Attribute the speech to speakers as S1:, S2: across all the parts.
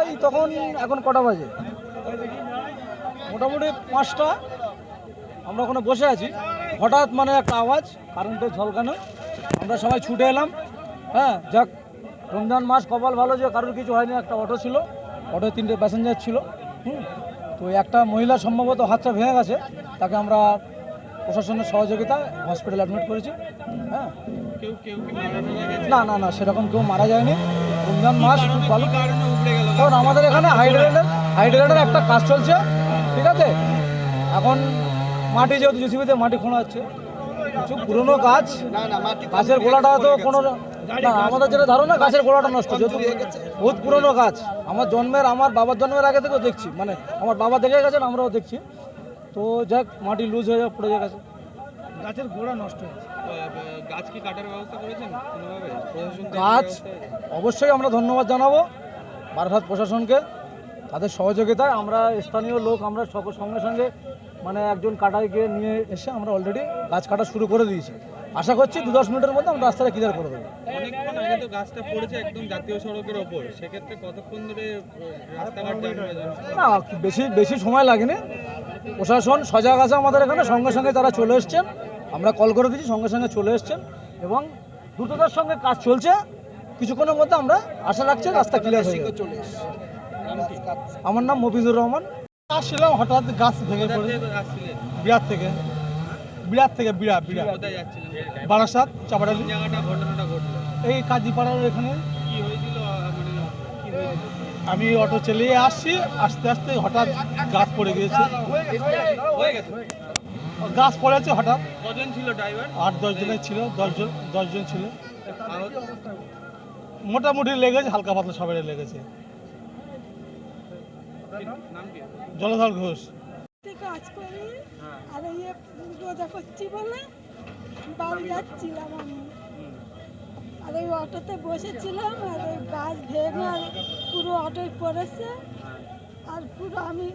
S1: এই তখন এখন কটা বাজে, মোটামুটি 5টা। আমরা ওখানে বসে আছি, হঠাৎ মানে একটা আওয়াজ, কারেন্টের ঝলকানো। আমরা সবাই ছুটে এলাম। হ্যাঁ, যাক রমজান মাস, কপাল ভালো যে কারোর কিছু হয়নি। একটা অটো ছিল, অটোয় 3টে প্যাসেঞ্জার ছিল। তো একটা মহিলা সম্ভবত হাতটা ভেঙে গেছে, তাকে আমরা প্রশাসনের সহযোগিতায় হসপিটালে অ্যাডমিট করেছি। হ্যাঁ, না না না, সেরকম কেউ মারা যায়নি। রমজান মাস খুব ভালো, কারণ আমাদের এখানে হাইড্রেনের একটা কাজ চলছে, ঠিক আছে। এখন মাটি যেহেতু জেসিবিতে মাটি খোঁড়া হচ্ছে, কিছু পুরনো গাছ, গাছের গোড়াটা তো কোনো না, আমাদের যেটা ধারণা গাছের গোড়াটা নষ্ট, যেহেতু বহুত পুরনো গাছ। আমার বাবার জন্মের আগে থেকেও দেখছি, মানে আমার বাবা দেখে গেছেন, আমরাও দেখছি। তো যাক, মাটি লুজ হয়ে পড়ে গেছে, গাছের গোড়া নষ্ট হয়েছে।
S2: গাছ কি কাটার ব্যবস্থা করেছেন কোনোভাবে?
S1: গাছ অবশ্যই আমরা ধন্যবাদ জানাবো বারাসাত প্রশাসনকে, তাদের সহযোগিতায়। আমরা স্থানীয় লোক, আমরা সঙ্গে সঙ্গে মানে একজন কাটাইকে নিয়ে এসে আমরা অলরেডি গাছ কাটা শুরু করে দিয়েছি। আশা করছি 2-10 মিনিটের মধ্যে আমরা রাস্তাটা ক্লিয়ার করে দেবো।
S2: অনেকক্ষণ আগে তো গাছটা পড়েছে একদম জাতীয় সড়কের ওপর, সেক্ষেত্রে কতক্ষণ ধরে রাস্তাঘাট জ্যাম হয়ে যাবে?
S1: না, বেশি সময় লাগেনি। প্রশাসন সজাগ আছে আমাদের এখানে, সঙ্গে সঙ্গে তারা চলে এসছেন। আমরা কল করে দিচ্ছি, সঙ্গে সঙ্গে চলে এসছেন এবং দ্রুততার সঙ্গে কাজ চলছে। কিছুক্ষণের মধ্যে আমরা আশা রাখছি রাস্তা ক্লিয়ার হয়ে যাবে। আমার নাম মফিজুর রহমান। আসছিলাম, হঠাৎ গাছ ভেঙে পড়ে। বিরাট থেকে
S2: কোথায় যাচ্ছিলেন?
S1: বারাসাত চাপাডালি,
S2: জায়গাটা ঘটনাটা ঘটলো
S1: এই কাজীপাড়ার এখানে।
S2: কি হয়েছিল মানে কি হয়েছিল?
S1: আমি অটো চালিয়ে আসছি, আস্তে আস্তে হঠাৎ গাছ পড়ে গিয়েছে।
S2: হয়ে গেছে।
S1: গাছ পড়েছে হঠাৎ।
S2: কজন ছিল ড্রাইভার?
S1: 8-10 জনের ছিল, 10 জন ছিল।
S2: আহত?
S1: মোটামুটি লেগেছে, হালকা পাতলা সবাই লেগেছে।
S2: নাম কি?
S1: জলধর ঘোষ।
S3: কাজ করি আর এই রোজা করছি বলে বাড়ি যাচ্ছিলাম আমি, আর এই অটোতে বসেছিলাম, আর ওই গাছ ভেঙে আর পুরো অটোয় পড়েছে। আর পুরো আমি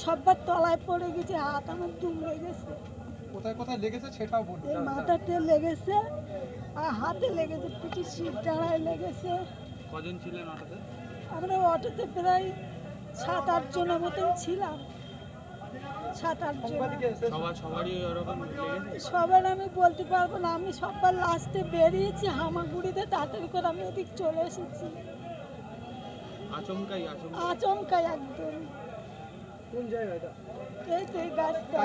S3: সববার তলায় পড়ে গেছি, হাত আমার দুমড়ে গেছে।
S1: কোথায় কোথায় লেগেছে সেটাও বলুন।
S3: এই মাথাতে লেগেছে আর হাতে লেগেছে, পিঠে শির ডাঁড়ায় লেগেছে।
S2: কজন ছিলেন অটোতে?
S3: আমরা অটোতে প্রায় 7-8 জনের মতন ছিলাম। 7-8 জন।
S2: সবারই ওরকম লেগেছে?
S3: সবার আমি বলতে পারবো না, আমি সবার লাস্টে বেরিয়েছি হামাগুড়িতে, তাড়াতাড়ি করে আমি এদিক চলে এসেছি। আচমকাই একদম।
S1: কোন জায়গাটা?
S3: এই তো এই গাছটা।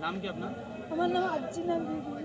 S2: নাম কি আপনার?
S3: আমার নাম আর্জিনা বিবি।